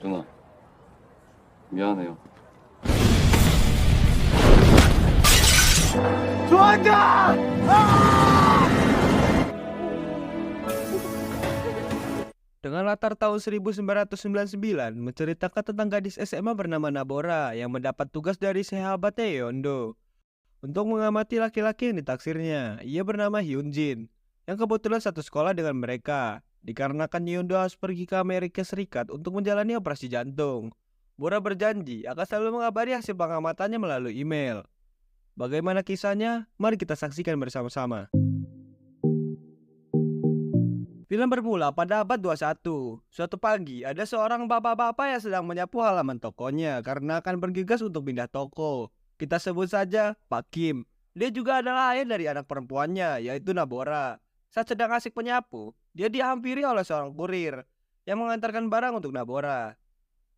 누나, 미안해요. Dengan latar tahun 1999 menceritakan tentang gadis SMA bernama Nabora yang mendapat tugas dari sahabatnya Yeondo untuk mengamati laki-laki yang ditaksirnya. Ia bernama Hyunjin yang kebetulan satu sekolah dengan mereka. Dikarenakan Yeondo harus pergi ke Amerika Serikat untuk menjalani operasi jantung, Bora berjanji akan selalu mengabari hasil pengamatannya melalui email. Bagaimana kisahnya? Mari kita saksikan bersama-sama. Film bermula pada abad 21. Suatu pagi, ada seorang bapak-bapak yang sedang menyapu halaman tokonya karena akan bergegas untuk pindah toko. Kita sebut saja Pak Kim. Dia juga adalah ayah dari anak perempuannya, yaitu Nabora. Saat sedang asik menyapu, dia dihampiri oleh seorang kurir yang mengantarkan barang untuk Nabora.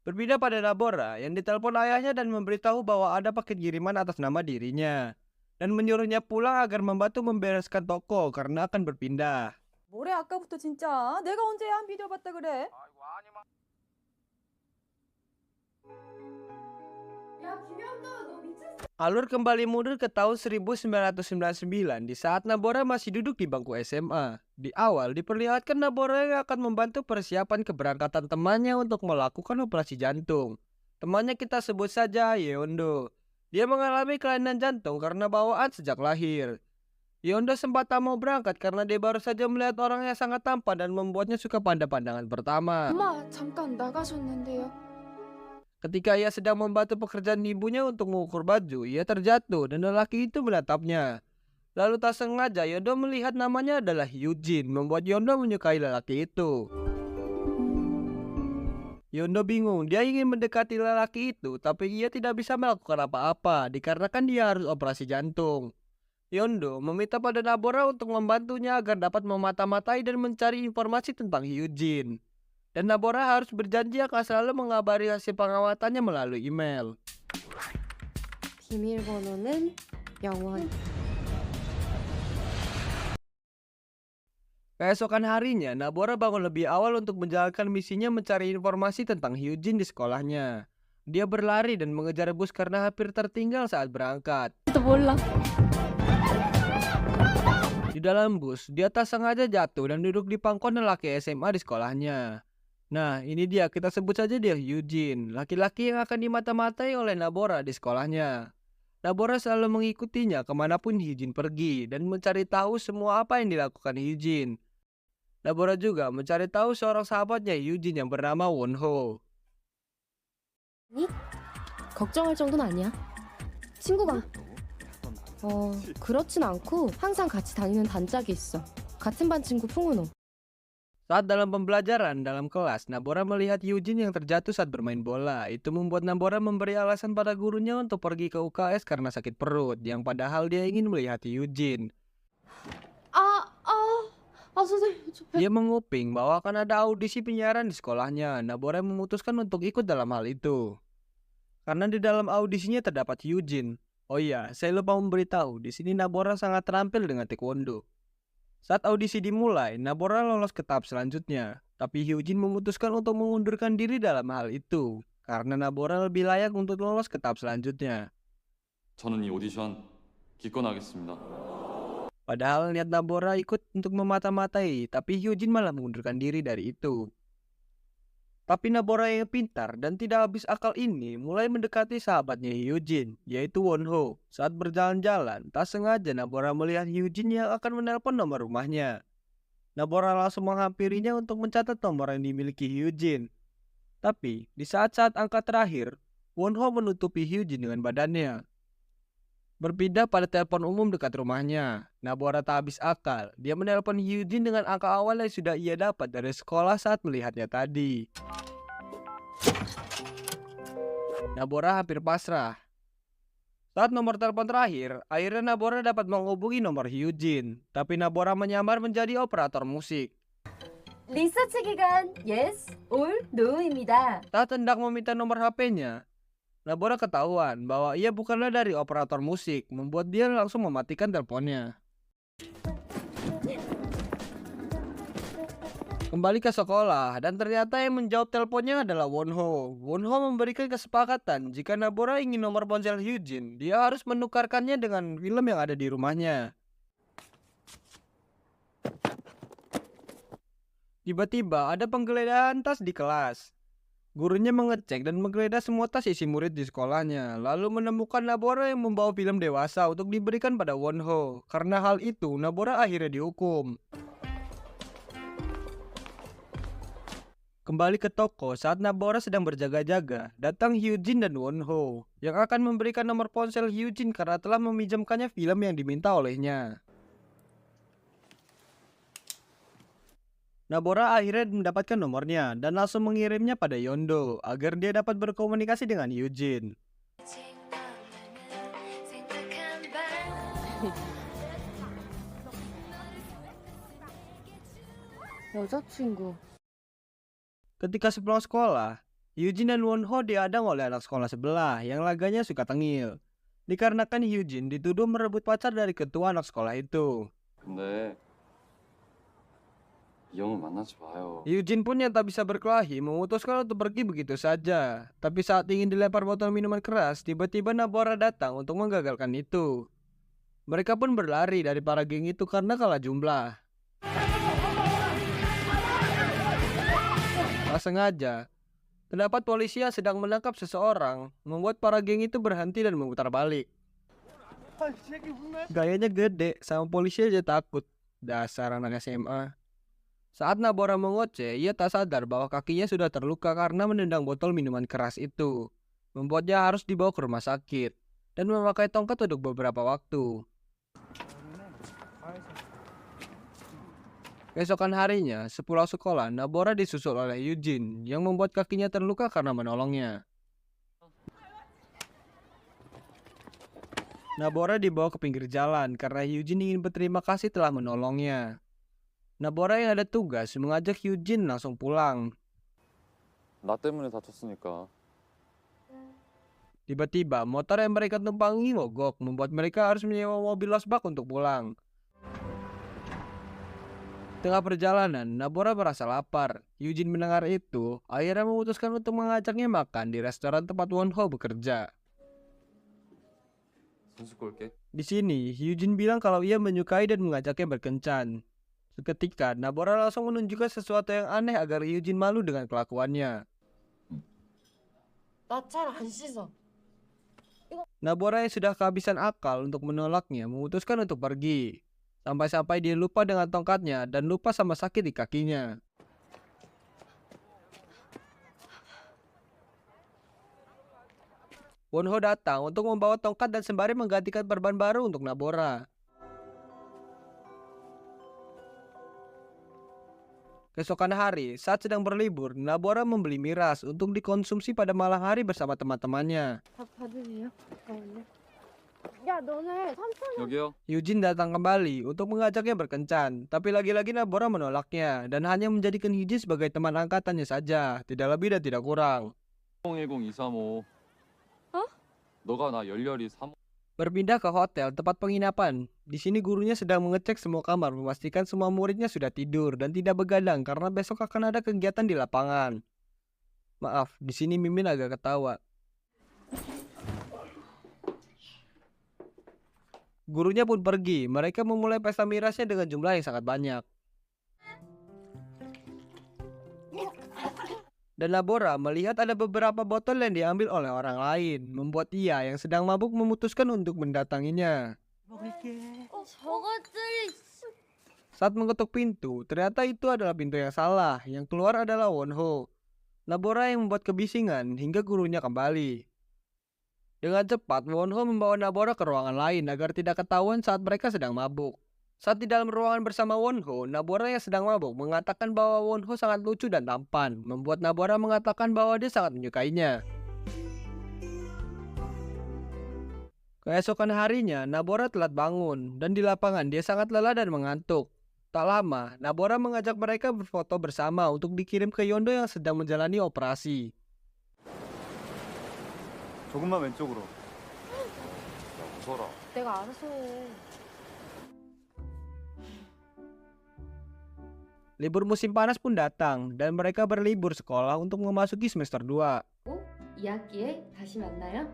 Berbeda pada Nabora yang ditelepon ayahnya dan memberitahu bahwa ada paket kiriman atas nama dirinya dan menyuruhnya pulang agar membantu membereskan toko karena akan berpindah. 뭐래 아까부터 진짜 내가 언제 한 비디오 봤다 그래? 야 김현도 너 미쳤어? Alur kembali mundur ke tahun 1999 di saat Nabora masih duduk di bangku SMA. Di awal diperlihatkan Nabora yang akan membantu persiapan keberangkatan temannya untuk melakukan operasi jantung. Temannya kita sebut saja Yeondo. Dia mengalami kelainan jantung karena bawaan sejak lahir. Yeondo sempat tak mau berangkat karena dia baru saja melihat orang yang sangat tampan dan membuatnya suka pada pandangan pertama. 엄마 잠깐 나가셨는데요. Ketika ia sedang membantu pekerjaan ibunya untuk mengukur baju, ia terjatuh dan lelaki itu menatapnya. Lalu tak sengaja Yeondo melihat namanya adalah Hyunjin, membuat Yeondo menyukai lelaki itu. Yeondo bingung, dia ingin mendekati lelaki itu, tapi ia tidak bisa melakukan apa-apa dikarenakan dia harus operasi jantung. Yeondo meminta pada Nabora untuk membantunya agar dapat memata-matai dan mencari informasi tentang Hyunjin. Dan Nabora harus berjanji akan selalu mengabari hasil pengawatannya melalui email. 비밀번호는 0원. Keesokan harinya, Nabora bangun lebih awal untuk menjalankan misinya mencari informasi tentang Hyunjin di sekolahnya. Dia berlari dan mengejar bus karena hampir tertinggal saat berangkat. 또 몰라. Di dalam bus, dia tak sengaja jatuh dan duduk di pangkuan lelaki SMA di sekolahnya. Nah, ini dia, kita sebut saja dia Hyunjin, laki-laki yang akan dimata-matai oleh Nabora di sekolahnya. Nabora selalu mengikutinya kemanapun Hyunjin pergi dan mencari tahu semua apa yang dilakukan Hyunjin. Nabora juga mencari tahu seorang sahabatnya Hyunjin yang bernama Wonho. 걱정할 정도는 아니야. 친구가. 그렇진 않고 항상 같이 다니는 단짝이 있어. 같은 반 친구 풍은호. Saat dalam pembelajaran dalam kelas, Nabora melihat Hyunjin yang terjatuh saat bermain bola. Itu membuat Nabora memberi alasan pada gurunya untuk pergi ke UKS karena sakit perut, yang padahal dia ingin melihat Hyunjin. 선생님 저 Dia menguping bahwa akan ada audisi penyiaran di sekolahnya. Nabora memutuskan untuk ikut dalam hal itu. Karena di dalam audisinya terdapat Hyunjin. Oh iya, saya lupa memberitahu, di sini Nabora sangat terampil dengan taekwondo. Saat audisi dimulai, Nabora lolos ke tahap selanjutnya. Tapi Hyunjin memutuskan untuk mengundurkan diri dalam hal itu. Karena Nabora lebih layak untuk lolos ke tahap selanjutnya. 저는 이 오디션 기권하겠습니다. Padahal niat Nabora ikut untuk memata-matai, tapi Hyunjin malah mengundurkan diri dari itu. Tapi Nabora yang pintar dan tidak habis akal ini mulai mendekati sahabatnya Hyunjin, yaitu Wonho. Saat berjalan-jalan, tak sengaja Nabora melihat Hyunjin yang akan menelpon nomor rumahnya. Nabora langsung menghampirinya untuk mencatat nomor yang dimiliki Hyunjin. Tapi, di saat-saat angka terakhir, Wonho menutupi Hyunjin dengan badannya. Berpindah pada telepon umum dekat rumahnya, Nabora tak habis akal. Dia menelpon Hyunjin dengan angka awal yang sudah ia dapat dari sekolah saat melihatnya tadi. Nabora hampir pasrah. Saat nomor telepon terakhir, akhirnya Nabora dapat menghubungi nomor Hyunjin. Tapi Nabora menyamar menjadi operator musik. 리서치 기간 yes or no입니다. Saat hendak meminta nomor HP-nya, Nabora ketahuan bahwa ia bukanlah dari operator musik, membuat dia langsung mematikan teleponnya. Kembali ke sekolah, dan ternyata yang menjawab teleponnya adalah Wonho. Wonho memberikan kesepakatan jika Nabora ingin nomor ponsel Hyujin, dia harus menukarkannya dengan film yang ada di rumahnya. Tiba-tiba ada penggeledahan tas di kelas. Gurunya mengecek dan menggeledah semua tas isi murid di sekolahnya, lalu menemukan Nabora yang membawa film dewasa untuk diberikan pada Wonho. Karena hal itu, Nabora akhirnya dihukum. Kembali ke toko saat Nabora sedang berjaga-jaga, datang Hyujin dan Wonho yang akan memberikan nomor ponsel Hyujin karena telah meminjamkannya film yang diminta olehnya. Nabora akhirnya mendapatkan nomornya dan langsung mengirimnya pada Yondo agar dia dapat berkomunikasi dengan Hyujin. 여자친구. Ketika sepulang sekolah, Hyujin dan Wonho dihadang oleh anak sekolah sebelah yang laganya suka tengil. Dikarenakan Hyujin dituduh merebut pacar dari ketua anak sekolah itu. 근데 이 형은 만나지 마요. Hyujin pun yang tak bisa berkelahi memutuskan untuk pergi begitu saja. Tapi saat ingin dilempar botol minuman keras, tiba-tiba Nabora datang untuk menggagalkan itu. Mereka pun berlari dari para geng itu karena kalah jumlah. Tak sengaja, terdapat polisi yang sedang menangkap seseorang, membuat para geng itu berhenti dan memutar balik. Gayanya gede, sama polisi aja takut. Dasar anak SMA. Saat Nabora mengoceh, ia tak sadar bahwa kakinya sudah terluka karena menendang botol minuman keras itu. Membuatnya harus dibawa ke rumah sakit dan memakai tongkat untuk beberapa waktu. Keesokan harinya, sepulang sekolah, Nabora disusul oleh Hyujin yang membuat kakinya terluka karena menolongnya. Nabora dibawa ke pinggir jalan karena Hyujin ingin berterima kasih telah menolongnya. Nabora yang ada tugas mengajak Hyujin langsung pulang. 나 때문에 다쳤으니까. Tiba-tiba, motor yang mereka tumpangi mogok, membuat mereka harus menyewa mobil losbak untuk pulang. Tengah perjalanan, Nabora merasa lapar. Hyujin mendengar itu, akhirnya memutuskan untuk mengajaknya makan di restoran tempat Wonho bekerja. 손 씻고 올게. Di sini, Hyujin bilang kalau ia menyukai dan mengajaknya berkencan. Seketika, Nabora langsung menunjukkan sesuatu yang aneh agar Hyujin malu dengan kelakuannya. 나 잘 안 씻어. Nabora yang sudah kehabisan akal untuk menolaknya memutuskan untuk pergi. Sampai-sampai dia lupa dengan tongkatnya dan lupa sama sakit di kakinya. Wonho datang untuk membawa tongkat dan sembari menggantikan perban baru untuk Nabora. Keesokan hari, saat sedang berlibur, Nabora membeli miras untuk dikonsumsi pada malam hari bersama teman-temannya. 다 받으세요? 잠깐만요. 야, 너네 삼촌. 여기요. Hyujin datang kembali untuk mengajaknya berkencan, tapi lagi-lagi Nabora menolaknya dan hanya menjadikan Hyujin sebagai teman angkatannya saja, tidak lebih dan tidak kurang. 010235. 어? 너가 나 열렬히 3. Berpindah ke hotel tempat penginapan. Di sini gurunya sedang mengecek semua kamar, memastikan semua muridnya sudah tidur dan tidak begadang karena besok akan ada kegiatan di lapangan. Maaf, di sini Mimin agak ketawa. Gurunya pun pergi. Mereka memulai pesta mirasnya dengan jumlah yang sangat banyak. Dan Nabora melihat ada beberapa botol yang diambil oleh orang lain, membuat ia yang sedang mabuk memutuskan untuk mendatanginya. 저것들이. Saat mengetuk pintu, ternyata itu adalah pintu yang salah. Yang keluar adalah Wonho. Nabora yang membuat kebisingan hingga gurunya kembali. Dengan cepat, Wonho membawa Nabora ke ruangan lain agar tidak ketahuan saat mereka sedang mabuk. Saat di dalam ruangan bersama Wonho, Nabora yang sedang mabuk mengatakan bahwa Wonho sangat lucu dan tampan, membuat Nabora mengatakan bahwa dia sangat menyukainya. Keesokan harinya, Nabora telat bangun, dan di lapangan dia sangat lelah dan mengantuk. Tak lama, Nabora mengajak mereka berfoto bersama untuk dikirim ke Yondo yang sedang menjalani operasi. 조금만 왼쪽으로. 야, 웃어라. 내가 알아서 해. Libur musim panas pun datang dan mereka berlibur sekolah untuk memasuki semester 2. 2학기에 다시 만나요.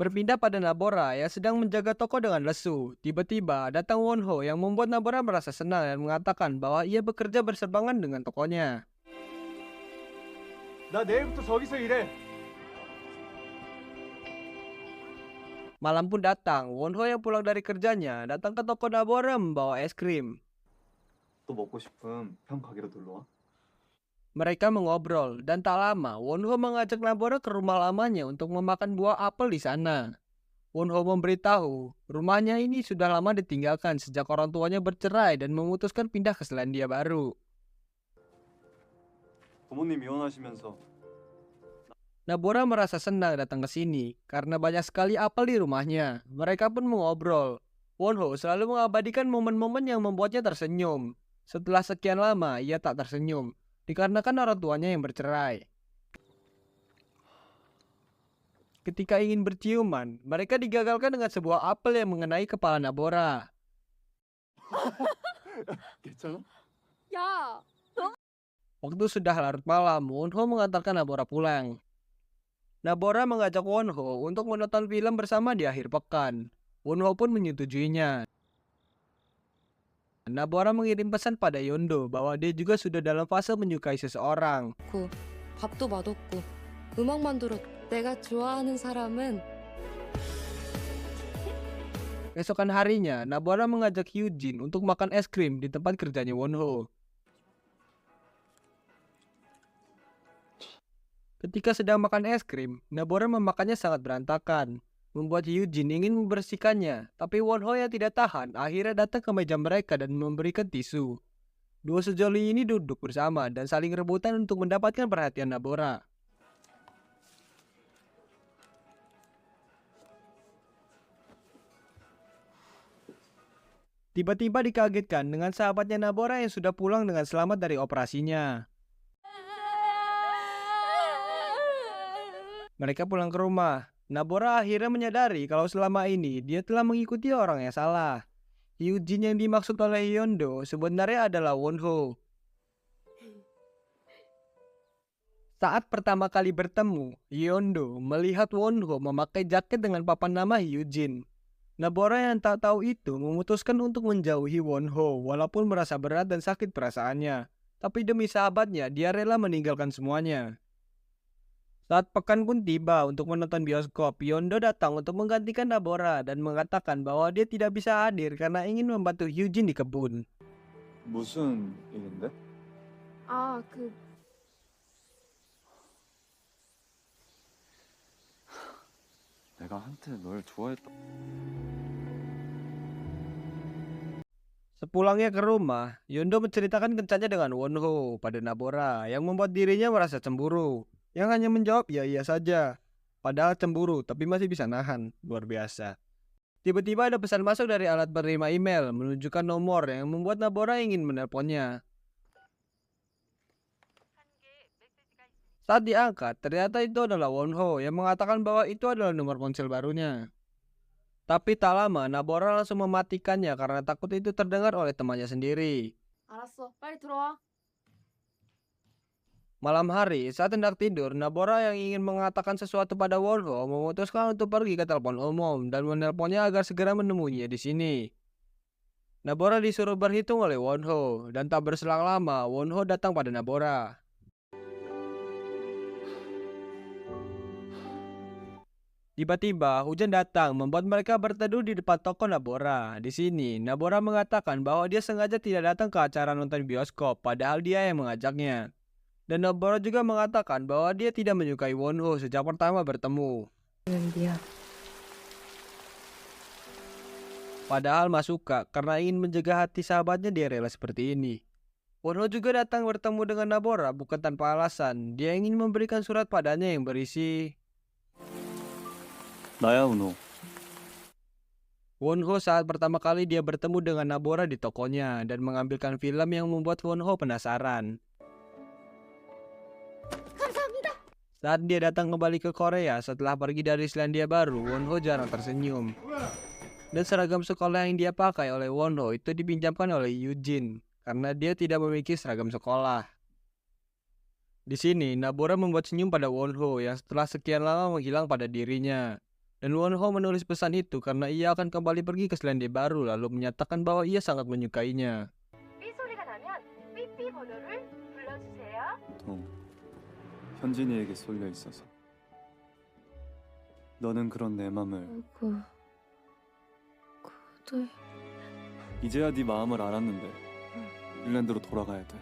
Berpindah pada Nabora yang sedang menjaga toko dengan lesu. Tiba-tiba datang Wonho yang membuat Nabora merasa senang dan mengatakan bahwa ia bekerja berseberangan dengan tokonya. 나 내일부터 저기서 일해. Malam pun datang, Wonho yang pulang dari kerjanya datang ke toko Nabora membawa es krim. 또 먹고 싶으면 형 가게로 놀러 와. Mereka mengobrol dan tak lama Wonho mengajak Nabora ke rumah lamanya untuk memakan buah apel di sana. Wonho memberitahu rumahnya ini sudah lama ditinggalkan sejak orang tuanya bercerai dan memutuskan pindah ke Selandia Baru. 부모님 이혼하시면서 Nabora merasa senang datang ke sini karena banyak sekali apel di rumahnya. Mereka pun mengobrol. Wonho selalu mengabadikan momen-momen yang membuatnya tersenyum. Setelah sekian lama ia tak tersenyum dikarenakan orang tuanya yang bercerai. Ketika ingin berciuman, mereka digagalkan dengan sebuah apel yang mengenai kepala Nabora. 괜찮아? 야, Waktu sudah larut malam, Wonho mengantarkan Nabora pulang. Nabora mengajak Wonho untuk menonton film bersama di akhir pekan. Wonho pun menyetujuinya. Nabora mengirim pesan pada Yondo bahwa dia juga sudah dalam fase menyukai seseorang. 밥도 맛없고 음악만 들어 내가 좋아하는 사람은 Keesokan harinya, Nabora mengajak Hyujin untuk makan es krim di tempat kerjanya Wonho. Ketika sedang makan es krim, Nabora memakannya sangat berantakan, membuat Hyujin ingin membersihkannya, tapi Wonho yang tidak tahan akhirnya datang ke meja mereka dan memberikan tisu. Dua sejoli ini duduk bersama dan saling rebutan untuk mendapatkan perhatian Nabora. Tiba-tiba dikagetkan dengan sahabatnya Nabora yang sudah pulang dengan selamat dari operasinya. Mereka pulang ke rumah. Nabora akhirnya menyadari kalau selama ini dia telah mengikuti orang yang salah. Hyujin yang dimaksud oleh Yondo sebenarnya adalah Wonho. Saat pertama kali bertemu, Yondo melihat Wonho memakai jaket dengan papan nama Hyujin. Nabora yang tak tahu itu memutuskan untuk menjauhi Wonho walaupun merasa berat dan sakit perasaannya. Tapi demi sahabatnya, dia rela meninggalkan semuanya. Saat pekan pun tiba untuk menonton bioskop, Yondo datang untuk menggantikan Nabora dan mengatakan bahwa dia tidak bisa hadir karena ingin membantu Hyujin di kebun. 무슨 일인데? 아, 내가 한때 널 좋아했다. Sepulangnya ke rumah, Yondo menceritakan kencannya dengan Wonho pada Nabora yang membuat dirinya merasa cemburu. Yang hanya menjawab ya iya saja. Padahal cemburu tapi masih bisa nahan. Luar biasa. Tiba-tiba ada pesan masuk dari alat penerima email menunjukkan nomor yang membuat Nabora ingin menelponnya. Saat diangkat, ternyata itu adalah Wonho yang mengatakan bahwa itu adalah nomor ponsel barunya. Tapi tak lama, Nabora langsung mematikannya karena takut itu terdengar oleh temannya sendiri. 알았어. 빨리 들어와. Malam hari, saat hendak tidur, Nabora yang ingin mengatakan sesuatu pada Wonho memutuskan untuk pergi ke telepon umum dan menelponnya agar segera menemuinya di sini. Nabora disuruh berhitung oleh Wonho dan tak berselang lama, Wonho datang pada Nabora. Tiba-tiba, hujan datang membuat mereka berteduh di depan toko Nabora. Di sini, Nabora mengatakan bahwa dia sengaja tidak datang ke acara nonton bioskop, padahal dia yang mengajaknya. Dan Nabora juga mengatakan bahwa dia tidak menyukai Wonho sejak pertama bertemu. dia. Padahal Mas suka karena ingin menjaga hati sahabatnya dia rela seperti ini. Wonho juga datang bertemu dengan Nabora bukan tanpa alasan. Dia ingin memberikan surat padanya yang berisi 나야 은호. Wonho saat pertama kali dia bertemu dengan Nabora di tokonya dan mengambilkan film yang membuat Wonho penasaran. Saat dia datang kembali ke Korea setelah pergi dari Selandia Baru, Wonho jarang tersenyum. Dan seragam sekolah yang dia pakai oleh Wonho itu dipinjamkan oleh Hyujin. karena dia tidak memiliki seragam sekolah. Di sini, Nabora membuat senyum pada Wonho yang setelah sekian lama menghilang pada dirinya. Dan Wonho menulis pesan itu karena ia akan kembali pergi ke Selandia Baru lalu menyatakan bahwa ia sangat menyukainya. 동, 현진이에게 쏠려 있어서. 너는 그런 내 맘을 그대... 이제야 네 마음을 알았는데 일랜드로 돌아가야 돼.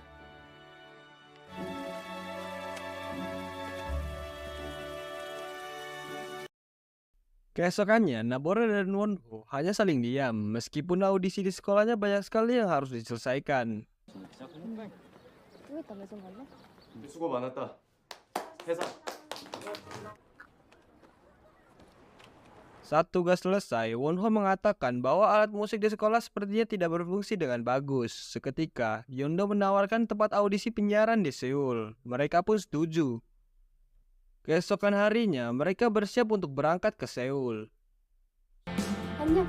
Keesokannya, Nabora dan Wonho hanya saling diam, meskipun audisi di sekolahnya banyak sekali yang harus diselesaikan. 좀 이따 매점 갈래? 수고 많았다. 해산. Saat tugas selesai, Wonho mengatakan bahwa alat musik di sekolah sepertinya tidak berfungsi dengan bagus. Seketika, Yeondo menawarkan tempat audisi penyiaran di Seoul. Mereka pun setuju. Keesokan harinya, mereka bersiap untuk berangkat ke Seoul. 안녕.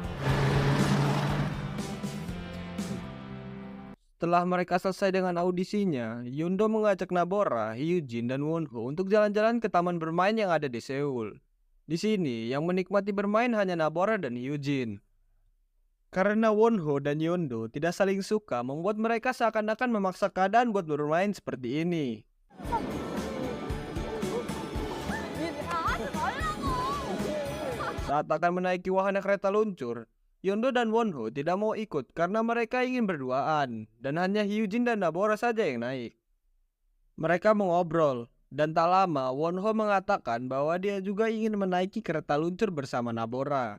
Setelah mereka selesai dengan audisinya, Yeondo mengajak Nabora, Hyujin, dan Wonho untuk jalan-jalan ke taman bermain yang ada di Seoul. Di sini, yang menikmati bermain hanya Nabora dan Hyujin. Karena Wonho dan Yeondo tidak saling suka, membuat mereka seakan-akan memaksa keadaan buat bermain seperti ini. Saat akan menaiki wahana kereta luncur, Yeondo dan Wonho tidak mau ikut karena mereka ingin berduaan, dan hanya Hyujin dan Nabora saja yang naik. Mereka mengobrol, dan tak lama Wonho mengatakan bahwa dia juga ingin menaiki kereta luncur bersama Nabora.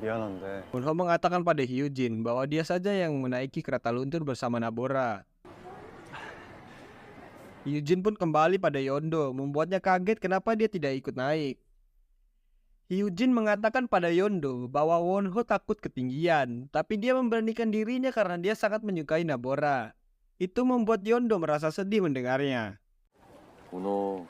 미안한데 Wonho mengatakan pada Hyujin bahwa dia saja yang menaiki kereta luncur bersama Nabora. Hyujin pun kembali pada Yeondo, membuatnya kaget kenapa dia tidak ikut naik. Hyujin mengatakan pada Yeondo bahwa Wonho takut ketinggian, tapi dia memberanikan dirinya karena dia sangat menyukai Nabora. Itu membuat Yeondo merasa sedih mendengarnya. 문어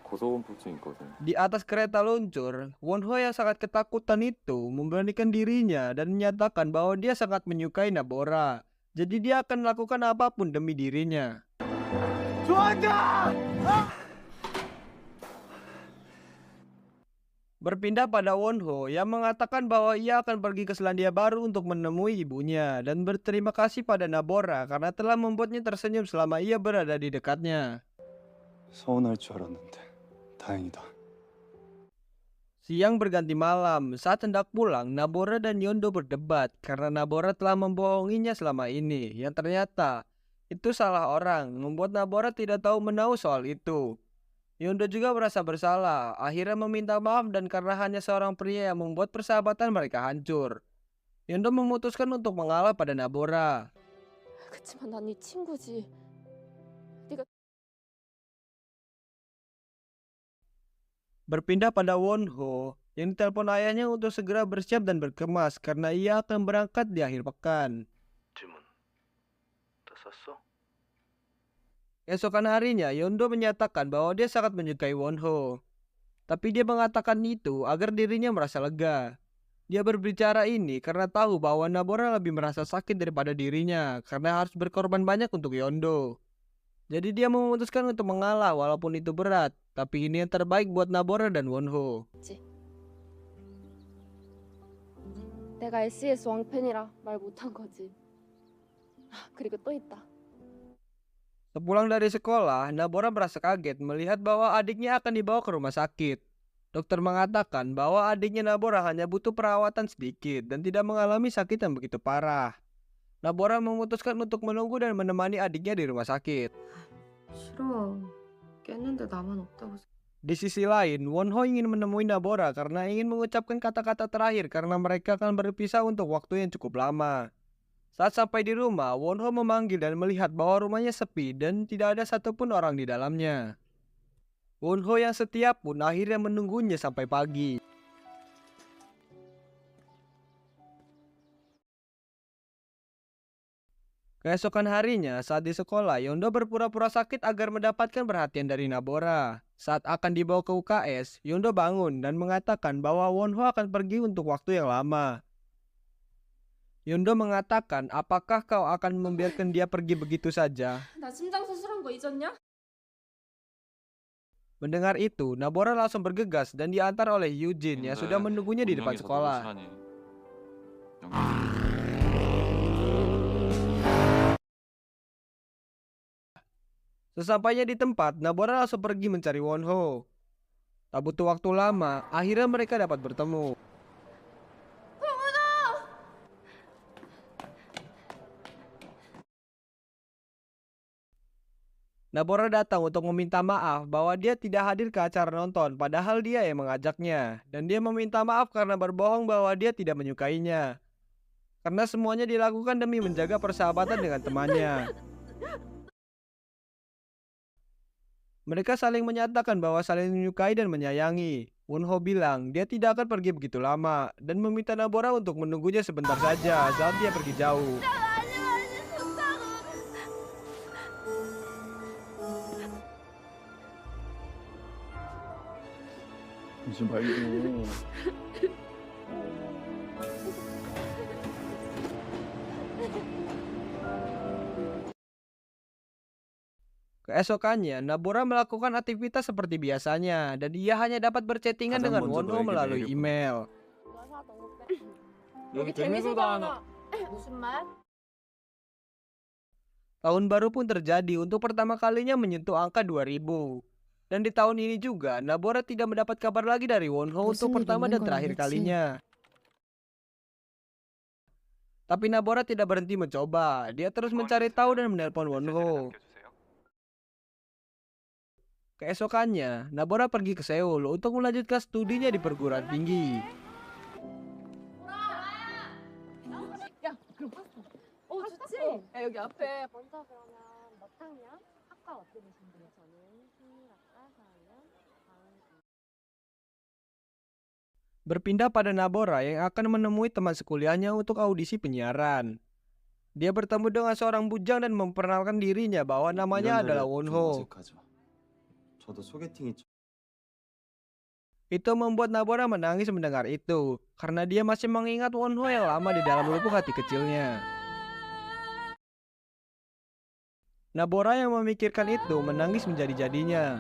고소공포증 있거든. Di atas kereta luncur, Wonho yang sangat ketakutan itu memberanikan dirinya dan menyatakan bahwa dia sangat menyukai Nabora. Jadi dia akan melakukan apapun demi dirinya. Berpindah pada Wonho yang mengatakan bahwa ia akan pergi ke Selandia Baru untuk menemui ibunya dan berterima kasih pada Nabora karena telah membuatnya tersenyum selama ia berada di dekatnya. 서운할 줄 알았는데 다행이다. Siang berganti malam, saat hendak pulang, Nabora dan Yeondo berdebat karena Nabora telah membohonginya selama ini, yang ternyata itu salah orang, membuat Nabora tidak tahu menahu soal itu. Yeondo juga merasa bersalah, akhirnya meminta maaf dan karena hanya seorang pria yang membuat persahabatan mereka hancur. Yeondo memutuskan untuk mengalah pada Nabora. 그치만 난 네 친구지. Berpindah pada Wonho yang ditelepon ayahnya untuk segera bersiap dan berkemas karena ia akan berangkat di akhir pekan. 주문 다 썼어? Keesokan harinya, Yeondo menyatakan bahwa dia sangat menyukai Wonho. Tapi dia mengatakan itu agar dirinya merasa lega. Dia berbicara ini karena tahu bahwa Nabora lebih merasa sakit daripada dirinya karena harus berkorban banyak untuk Yeondo. Jadi dia memutuskan untuk mengalah walaupun itu berat. Tapi ini yang terbaik buat Nabora dan Wonho. 내가 SES 왕팬이라 말 못한 거지. 그리고 또 있다. Sepulang dari sekolah, Nabora merasa kaget melihat bahwa adiknya akan dibawa ke rumah sakit. Dokter mengatakan bahwa adiknya Nabora hanya butuh perawatan sedikit dan tidak mengalami sakit yang begitu parah. Nabora memutuskan untuk menunggu dan menemani adiknya di rumah sakit. 싫어. 깼는데 나만 없다고. Di sisi lain, Wonho ingin menemui Nabora karena ingin mengucapkan kata-kata terakhir karena mereka akan berpisah untuk waktu yang cukup lama. Saat sampai di rumah, Wonho memanggil dan melihat bahwa rumahnya sepi dan tidak ada satupun orang di dalamnya. Wonho yang setia pun akhirnya menunggunya sampai pagi. Keesokan harinya, saat di sekolah, Yeondo berpura-pura sakit agar mendapatkan perhatian dari Nabora. Saat akan dibawa ke UKS, Yeondo bangun dan mengatakan bahwa Wonho akan pergi untuk waktu yang lama. Yondo mengatakan, apakah kau akan membiarkan dia pergi begitu saja? 나 심장 수술한 거 잊었냐? Mendengar itu, Nabora langsung bergegas dan diantar oleh Eugene yang sudah menunggunya di depan sekolah. Sesampainya di tempat, Nabora langsung pergi mencari Wonho. Tak butuh waktu lama, akhirnya mereka dapat bertemu. Nabora datang untuk meminta maaf bahwa dia tidak hadir ke acara nonton, padahal dia yang mengajaknya. Dan dia meminta maaf karena berbohong bahwa dia tidak menyukainya. Karena semuanya dilakukan demi menjaga persahabatan dengan temannya. Mereka saling menyatakan bahwa saling menyukai dan menyayangi. Wonho bilang dia tidak akan pergi begitu lama dan meminta Nabora untuk menunggunya sebentar saja saat dia pergi jauh. 무슨 말고. Keesokannya, Nabora melakukan aktivitas seperti biasanya dan dia hanya dapat berchattingan dengan Wonho melalui email. 여기 재밌어도 하나. 무슨 말? Tahun baru pun terjadi untuk pertama kalinya menyentuh angka 2000. Dan di tahun ini juga, Nabora tidak mendapat kabar lagi dari Wonho untuk pertama dan terakhir kalinya. Tapi Nabora tidak berhenti mencoba. Dia terus mencari tahu dan menelpon Wonho. Keesokannya, Nabora pergi ke Seoul untuk melanjutkan studinya di perguruan tinggi. 좋지? 야, 여기 앞에. 먼저 그러면 몇 학년? 학과 어떻게 되시는데요? 저는 16학과 4학년 Berpindah pada Nabora yang akan menemui teman sekuliahnya untuk audisi penyiaran. Dia bertemu dengan seorang bujang dan memperkenalkan dirinya bahwa namanya adalah Wonho. 저도 소개팅이 Itu membuat Nabora menangis mendengar itu, karena dia masih mengingat Wonho yang lama di dalam lubuk hati kecilnya. Nabora yang memikirkan itu menangis menjadi-jadinya.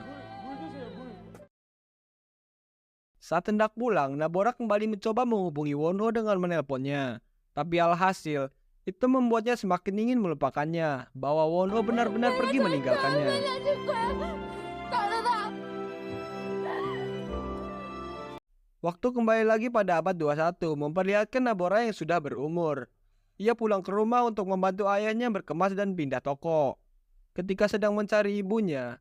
Saat hendak pulang, Nabora kembali mencoba menghubungi Wonho dengan menelponnya. Tapi alhasil, itu membuatnya semakin ingin melupakannya, bahwa Wonho benar-benar pergi meninggalkannya. Waktu kembali lagi pada abad 21, memperlihatkan Nabora yang sudah berumur. Ia pulang ke rumah untuk membantu ayahnya berkemas dan pindah toko. Ketika sedang mencari ibunya,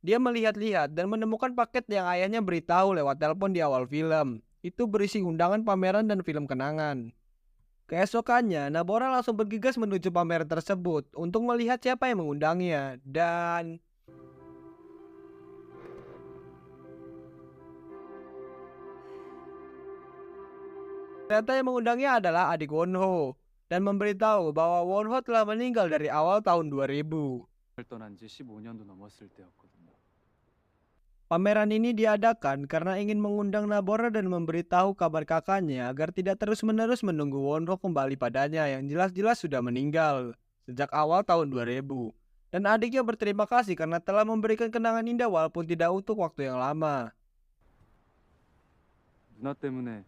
dia melihat-lihat dan menemukan paket yang ayahnya beritahu lewat telepon di awal film. Itu berisi undangan pameran dan film kenangan. Keesokannya, Nabora langsung bergegas menuju pameran tersebut untuk melihat siapa yang mengundangnya. Dan ternyata yang mengundangnya adalah adik Wonho dan memberitahu bahwa Wonho telah meninggal dari awal tahun 2000. 떠난 지 15년도 넘었을 때였거든요. Pameran ini diadakan karena ingin mengundang Nabora dan memberitahu kabar kakaknya agar tidak terus-menerus menunggu Wonho kembali padanya yang jelas-jelas sudah meninggal sejak awal tahun 2000. Dan adiknya berterima kasih karena telah memberikan kenangan indah walaupun tidak untuk waktu yang lama. 누나 때문에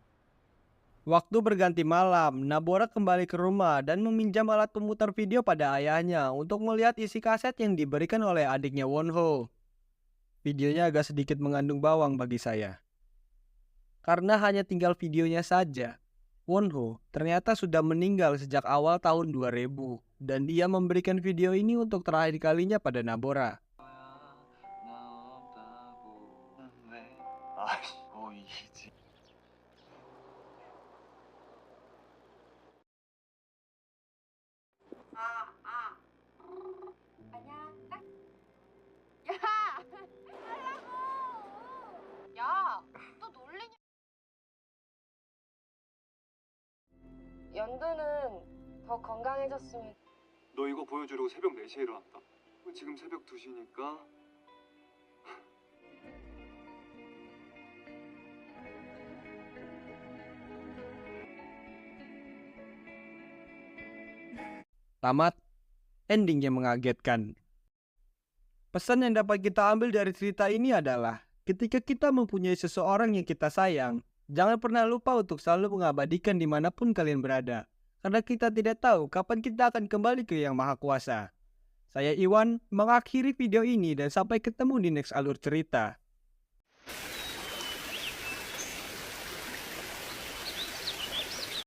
Waktu berganti malam, Nabora kembali ke rumah dan meminjam alat pemutar video pada ayahnya untuk melihat isi kaset yang diberikan oleh adiknya Wonho. Videonya agak sedikit mengandung bawang bagi saya. Karena hanya tinggal videonya saja, Wonho ternyata sudah meninggal sejak awal tahun 2000 dan dia memberikan video ini untuk terakhir kalinya pada Nabora. 연두는 더 건강해졌으면. 너 이거 보여주려고 새벽 4시에 일어났다. 지금 새벽 2시니까. Tamat, ending yang mengagetkan. Pesan yang dapat kita ambil dari cerita ini adalah, ketika kita mempunyai seseorang yang kita sayang, jangan pernah lupa untuk selalu mengabadikan dimanapun kalian berada. Karena kita tidak tahu kapan kita akan kembali ke Yang Maha Kuasa. Saya Iwan, mengakhiri video ini dan sampai ketemu di next alur cerita.